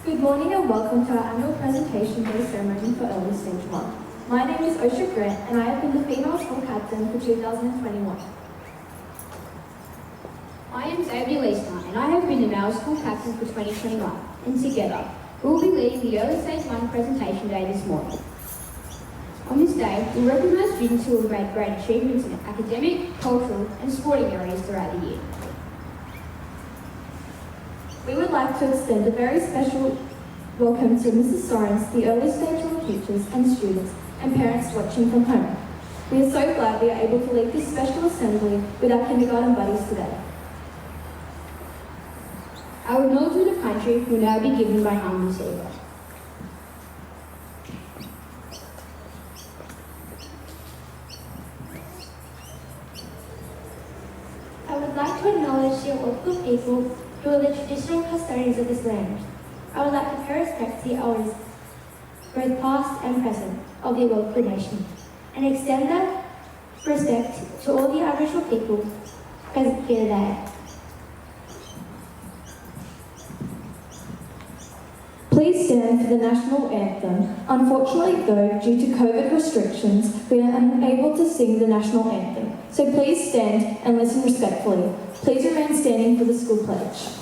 Good morning and welcome to our annual presentation day ceremony for Early Stage 1. My name is Osha Grant and I have been the female school captain for 2021. I am Xavier Leesner and I have been the male school captain for 2021. And together, we will be leading the Early Stage 1 presentation day this morning. On this day, we recognise students who have made great achievements in academic, cultural and sporting areas throughout the year. We would like to extend a very special welcome to Mrs. Sorens, the Early Stage 1 teachers and students and parents watching from home. We are so glad we are able to lead this special assembly with our kindergarten buddies today. Our acknowledgement of country will now be given by Harmony Seaver. I would like to acknowledge the local people who are the traditional custodians of this land. I would like to pay respect to the elders, both past and present, of the local nation, and extend that respect to all the Aboriginal people present here today. Please stand for the national anthem. Unfortunately though, due to COVID restrictions, we are unable to sing the national anthem. So please stand and listen respectfully. Please remain standing for the school pledge.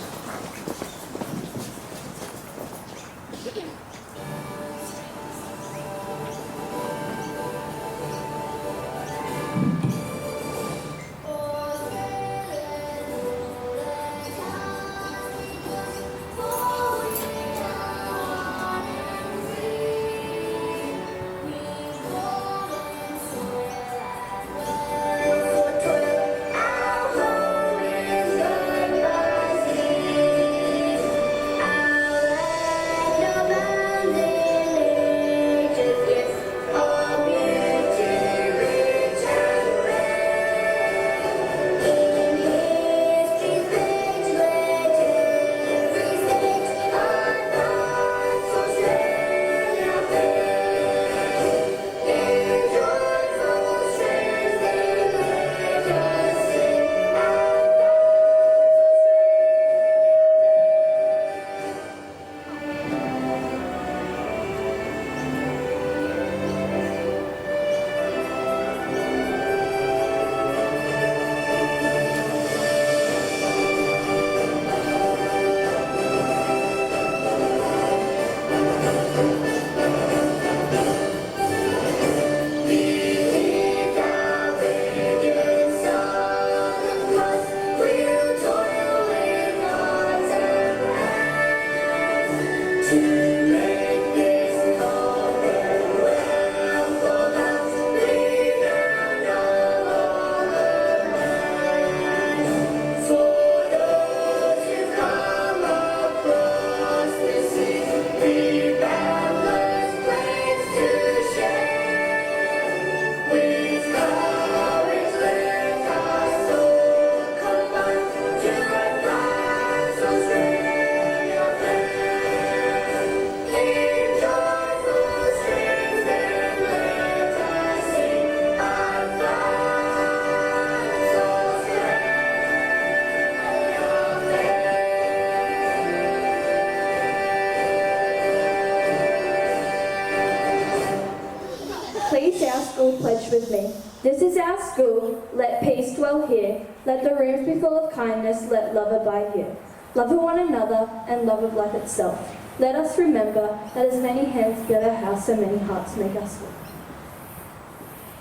Please say our school pledge with me. This is our school, let peace dwell here. Let the rooms be full of kindness, let love abide here. Love of one another and love of life itself. Let us remember that as many hands build our house, so many hearts make us one.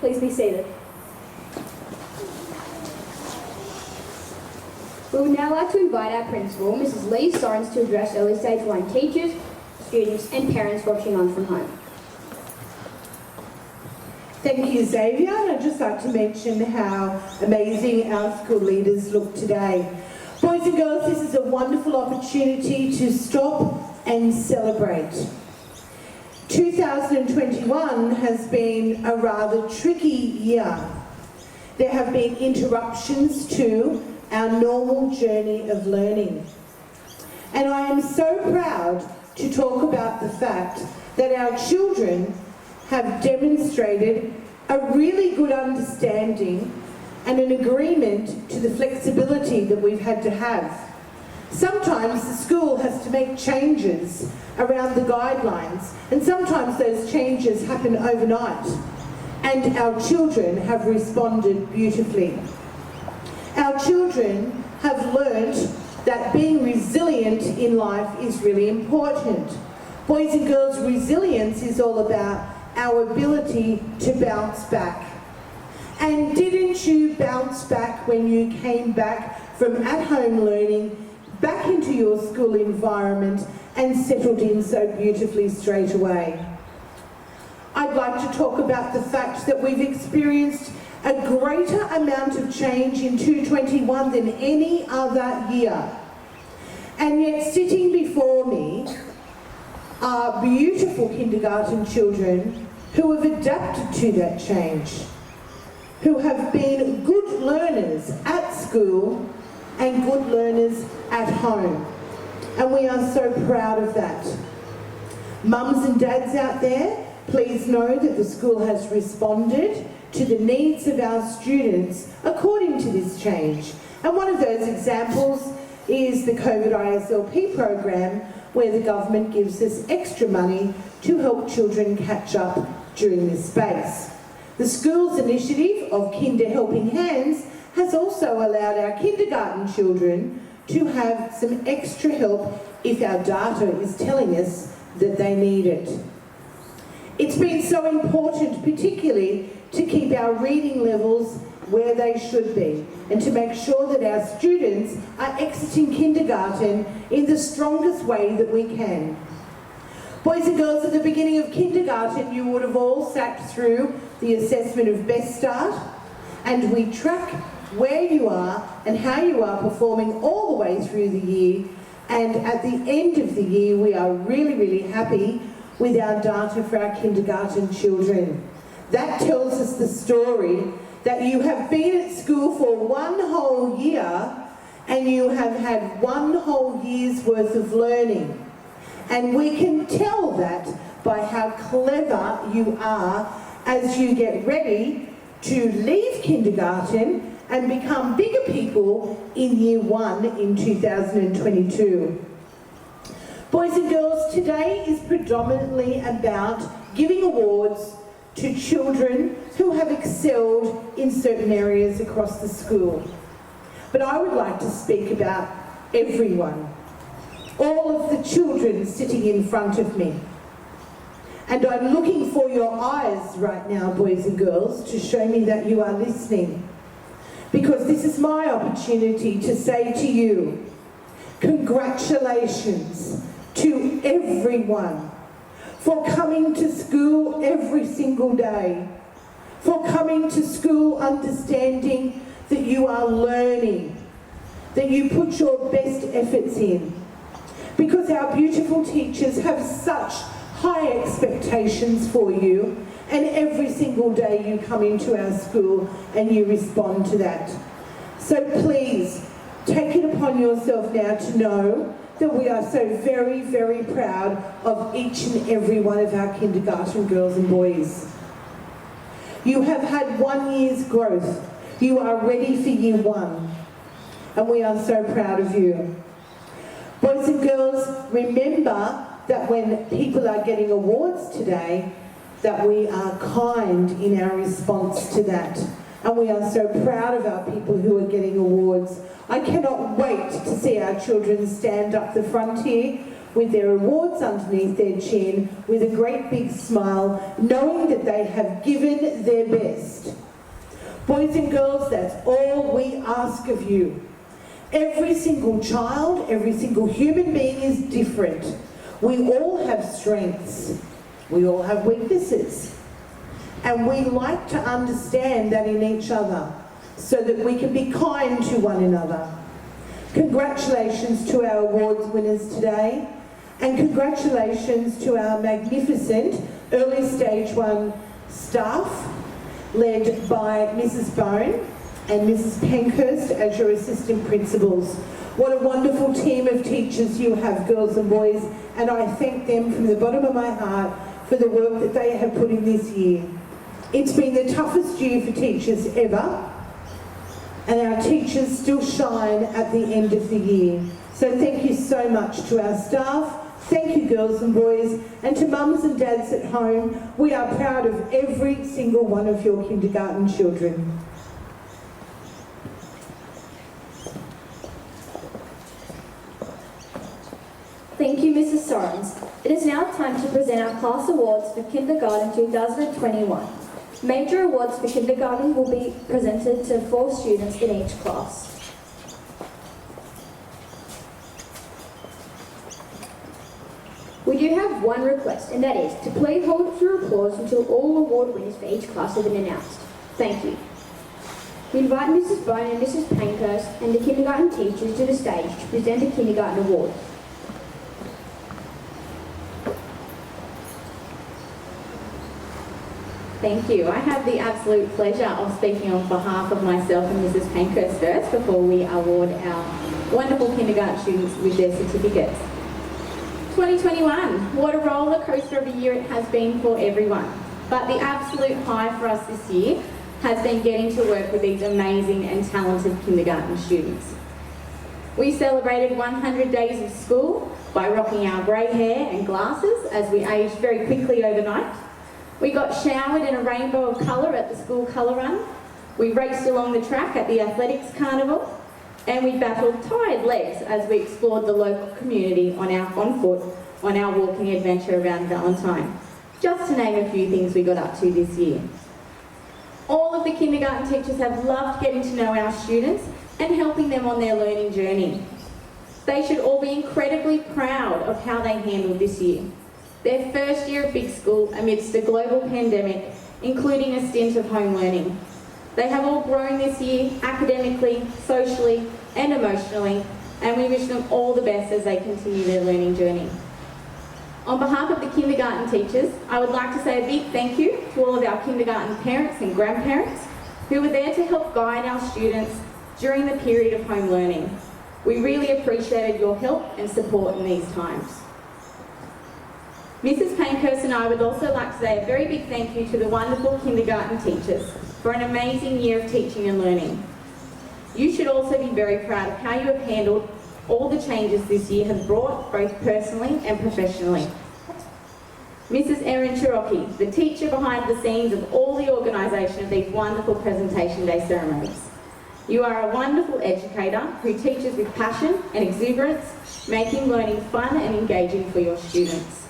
Please be seated. We would now like to invite our principal, Mrs. Lee Sorens, to address Early Stage 1 teachers, students and parents watching on from home. Thank you, Xavier, and I'd just like to mention how amazing our school leaders look today. Boys and girls, this is a wonderful opportunity to stop and celebrate. 2021 has been a rather tricky year. There have been interruptions to our normal journey of learning. And I am so proud to talk about the fact that our children have demonstrated a really good understanding and an agreement to the flexibility that we've had to have. Sometimes the school has to make changes around the guidelines, and sometimes those changes happen overnight, and our children have responded beautifully. Our children have learnt that being resilient in life is really important. Boys and girls, resilience is all about our ability to bounce back. And didn't you bounce back when you came back from at-home learning back into your school environment and settled in so beautifully straight away? I'd like to talk about the fact that we've experienced a greater amount of change in 2021 than any other year. And yet sitting before me are beautiful kindergarten children who have adapted to that change, who have been good learners at school and good learners at home. And we are so proud of that. Mums and dads out there, please know that the school has responded to the needs of our students according to this change. And one of those examples is the COVID ISLP program, where the government gives us extra money to help children catch up during this space. The school's initiative of Kinder Helping Hands has also allowed our kindergarten children to have some extra help if our data is telling us that they need it. It's been so important, particularly, to keep our reading levels where they should be, and to make sure that our students are exiting kindergarten in the strongest way that we can. Boys and girls, at the beginning of kindergarten, you would have all sat through the assessment of Best Start, and we track where you are and how you are performing all the way through the year, and at the end of the year we are really, really happy with our data for our kindergarten children. That tells us the story that you have been at school for one whole year and you have had one whole year's worth of learning. And we can tell that by how clever you are as you get ready to leave kindergarten and become bigger people in year one in 2022. Boys and girls, today is predominantly about giving awards to children who have excelled in certain areas across the school. But I would like to speak about everyone, all of the children sitting in front of me. And I'm looking for your eyes right now, boys and girls, to show me that you are listening. Because this is my opportunity to say to you, congratulations to everyone for coming to school every single day, for coming to school understanding that you are learning, that you put your best efforts in. Because our beautiful teachers have such high expectations for you, and every single day you come into our school and you respond to that. So please, take it upon yourself now to know that we are so very, very proud of each and every one of our kindergarten girls and boys. You have had 1 year's growth. You are ready for year one, and we are so proud of you. Boys and girls, remember that when people are getting awards today, that we are kind in our response to that. And we are so proud of our people who are getting awards. I cannot wait to see our children stand up the front here with their awards underneath their chin, with a great big smile, knowing that they have given their best. Boys and girls, that's all we ask of you. Every single child, every single human being is different. We all have strengths. We all have weaknesses. And we like to understand that in each other so that we can be kind to one another. Congratulations to our awards winners today, and congratulations to our magnificent early stage 1 staff led by Mrs. Bone and Mrs. Pankhurst as your assistant principals. What a wonderful team of teachers you have, girls and boys, and I thank them from the bottom of my heart for the work that they have put in this year. It's been the toughest year for teachers ever, and our teachers still shine at the end of the year. So thank you so much to our staff. Thank you, girls and boys, and to mums and dads at home. We are proud of every single one of your kindergarten children. Thank you, Mrs. Sorens. It is now time to present our class awards for Kindergarten 2021. Major awards for kindergarten will be presented to 4 students in each class. We do have one request, and that is to please hold your applause until all award winners for each class have been announced. Thank you. We invite Mrs. Bone and Mrs. Pankhurst and the kindergarten teachers to the stage to present the kindergarten award. Thank you. I have the absolute pleasure of speaking on behalf of myself and Mrs. Pankhurst first before we award our wonderful kindergarten students with their certificates. 2021, what a roller coaster of a year it has been for everyone. But the absolute high for us this year has been getting to work with these amazing and talented kindergarten students. We celebrated 100 days of school by rocking our grey hair and glasses as we aged very quickly overnight. We got showered in a rainbow of colour at the school colour run. We raced along the track at the athletics carnival. And we battled tired legs as we explored the local community on foot on our walking adventure around Valentine. Just to name a few things we got up to this year. All of the kindergarten teachers have loved getting to know our students and helping them on their learning journey. They should all be incredibly proud of how they handled this year. Their first year of big school amidst a global pandemic, including a stint of home learning. They have all grown this year, academically, socially and emotionally, and we wish them all the best as they continue their learning journey. On behalf of the kindergarten teachers, I would like to say a big thank you to all of our kindergarten parents and grandparents who were there to help guide our students during the period of home learning. We really appreciated your help and support in these times. Mrs. Pankhurst and I would also like to say a very big thank you to the wonderful kindergarten teachers for an amazing year of teaching and learning. You should also be very proud of how you have handled all the changes this year has brought, both personally and professionally. Mrs. Erin Cherokee, the teacher behind the scenes of all the organisation of these wonderful presentation day ceremonies. You are a wonderful educator who teaches with passion and exuberance, making learning fun and engaging for your students.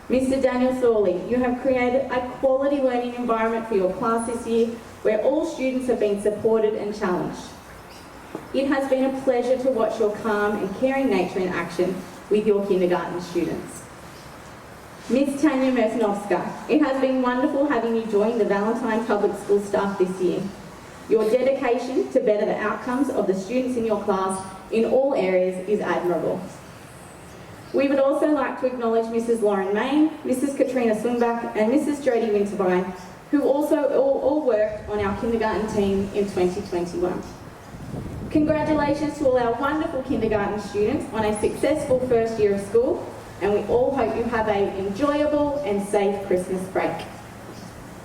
Mr. Daniel Thorley, you have created a quality learning environment for your class this year where all students have been supported and challenged. It has been a pleasure to watch your calm and caring nature in action with your kindergarten students. Ms. Tanya Mersinovska, it has been wonderful having you join the Valentine Public School staff this year. Your dedication to better the outcomes of the students in your class in all areas is admirable. We would also like to acknowledge Mrs. Lauren Main, Mrs. Katrina Swimbach and Mrs. Jodie Wintervine, who also all worked on our kindergarten team in 2021. Congratulations to all our wonderful kindergarten students on a successful first year of school, and we all hope you have an enjoyable and safe Christmas break.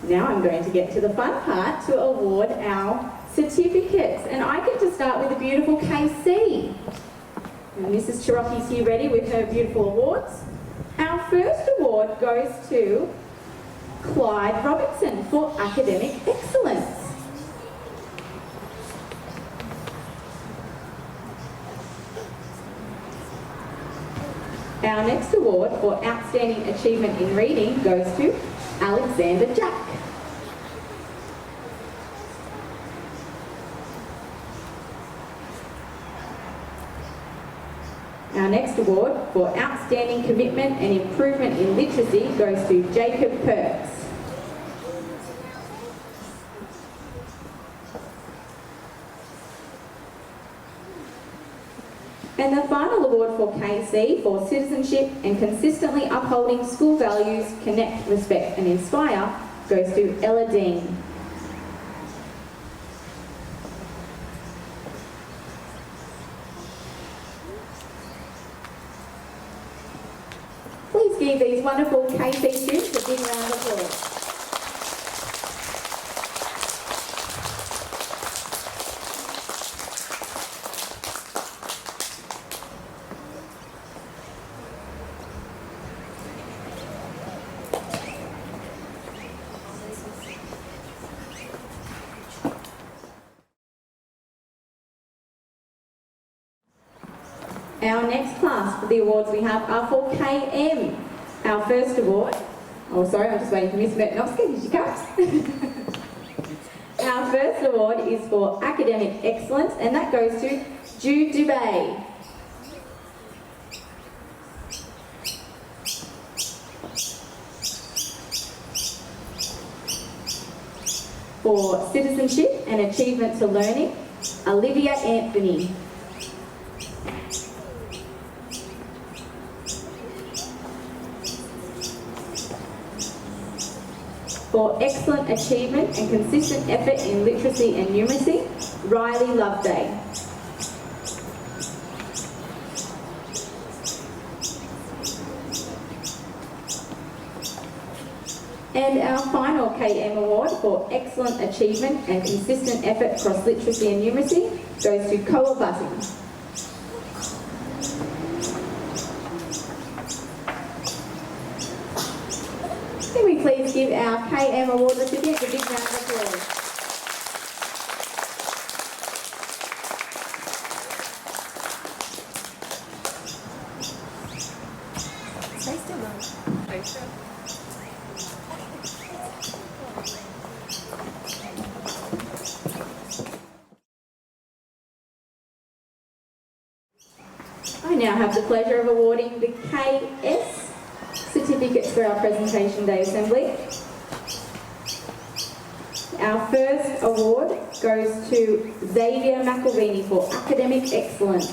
Now I'm going to get to the fun part to award our certificates, and I get to start with the beautiful KC. And Mrs. Cherokee's here ready with her beautiful awards. Our first award goes to Clyde Robertson for academic excellence. Our next award for outstanding achievement in reading goes to Alexander Jack. Our next award for outstanding commitment and improvement in literacy goes to Jacob Perks. And the final award for KC for citizenship and consistently upholding school values, connect, respect and inspire goes to Ella Dean. Please give these wonderful KC students a big round of applause. Our next class for the awards we have are for KM. Our first award, oh sorry, I'm just waiting for Miss Mertnovska, here she comes. Our first award is for academic excellence, and that goes to Jude Dubay. For citizenship and achievement to learning, Olivia Anthony. For excellent achievement and consistent effort in literacy and numeracy, Riley Loveday. And our final KM award for excellent achievement and consistent effort across literacy and numeracy goes to Koa Buzzing. Can we please give our KM award recipients a big round of applause? I now have the pleasure of awarding the KS certificates for our Presentation Day Assembly. Our first award goes to Xavier McElveeney for academic excellence.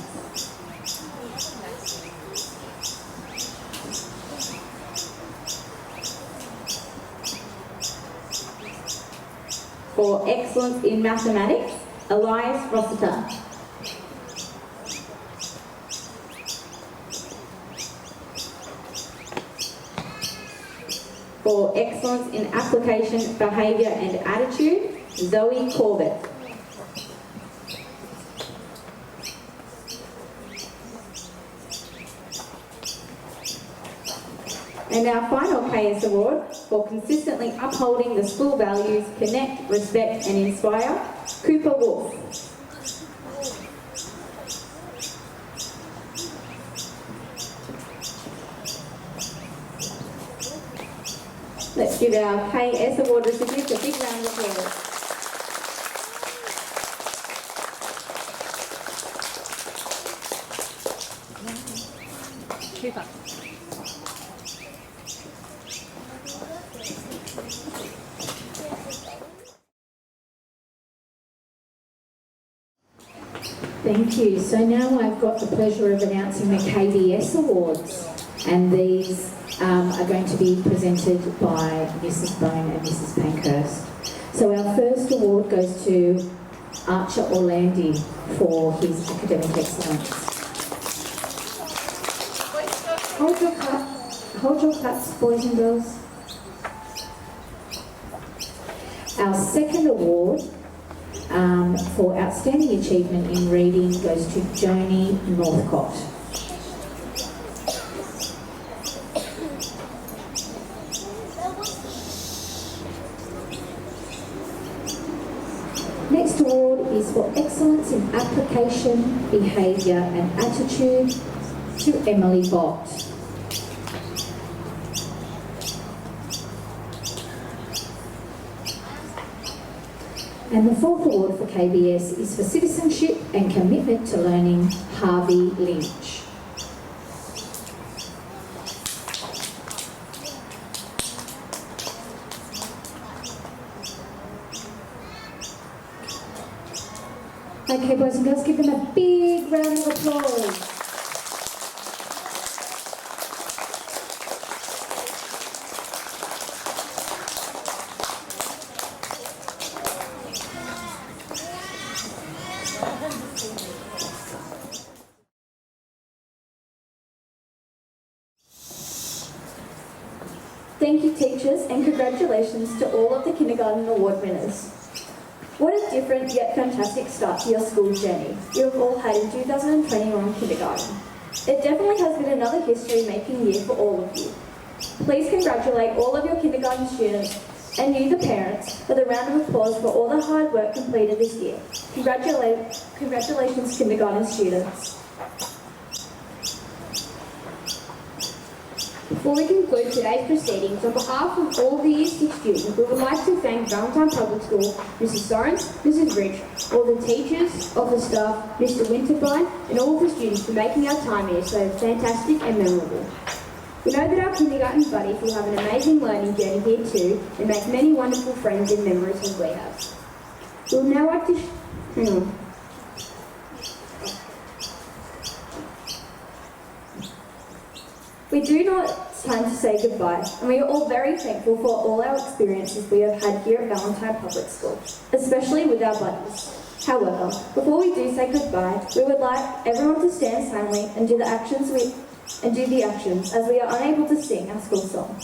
For excellence in mathematics, Elias Rossiter. For excellence in application, behaviour and attitude, Zoe Corbett. And our final KS award for consistently upholding the school values, connect, respect and inspire, Cooper Wolf. Let's give our KS award recipients a big round of applause. Cooper. Thank you. So now I've got the pleasure of announcing the KDS Awards, and these are going to be presented by Mrs. Bone and Mrs. Pankhurst. So our first award goes to Archer Orlandi for his academic excellence. Hold your claps, boys and girls. Our second award for outstanding achievement in reading goes to Joni Northcott. Next award is for excellence in application, behaviour and attitude to Emily Bott. And the fourth award for KBS is for citizenship and commitment to learning, Harvey Lynch. Okay, boys and girls, give them a big round of applause. Thank you, teachers, and congratulations to all of the kindergarten award winners. What a different yet fantastic start to your school journey you have all had in 2021 kindergarten. It definitely has been another history-making year for all of you. Please congratulate all of your kindergarten students and you, the parents, with a round of applause for all the hard work completed this year. Congratulations, kindergarten students. Before we conclude today's proceedings, on behalf of all the Year 6 students, we would like to thank Valentine Public School, Mrs Sorens, Mrs Rich, all the teachers, office staff, Mr Winterbine, and all of the students for making our time here so fantastic and memorable. We know that our kindergarten buddies will have an amazing learning journey here too and make many wonderful friends and memories as we have. We would now like to... hang on. We do know it's time to say goodbye, and we are all very thankful for all our experiences we have had here at Valentine Public School, especially with our buddies. However, before we do say goodbye, we would like everyone to stand silently and do the actions as we are unable to sing our school song.